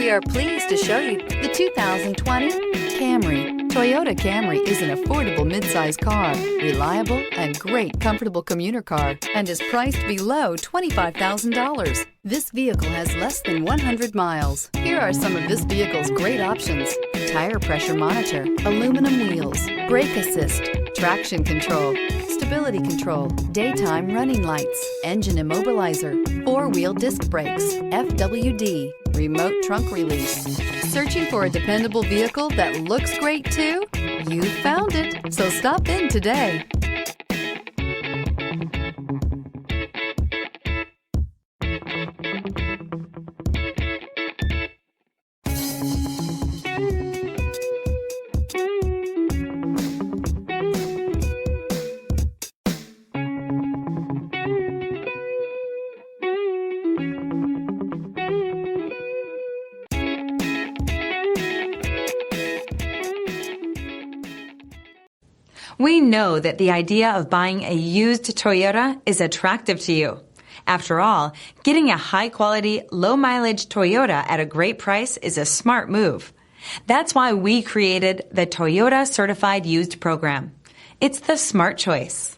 We are pleased to show you the 2020 Camry. Toyota Camry is an affordable midsize car, reliable and great comfortable commuter car, and is priced below $25,000. This vehicle has less than 100 miles. Here are some of this vehicle's great options: tire pressure monitor, aluminum wheels, brake assist, traction control, stability control, daytime running lights, engine immobilizer, four-wheel disc brakes, FWD, remote trunk release. Searching for a dependable vehicle that looks great too? You found it, so stop in today. We know that the idea of buying a used Toyota is attractive to you. After all, getting a high-quality, low-mileage Toyota at a great price is a smart move. That's why we created the Toyota Certified Used program. It's the smart choice.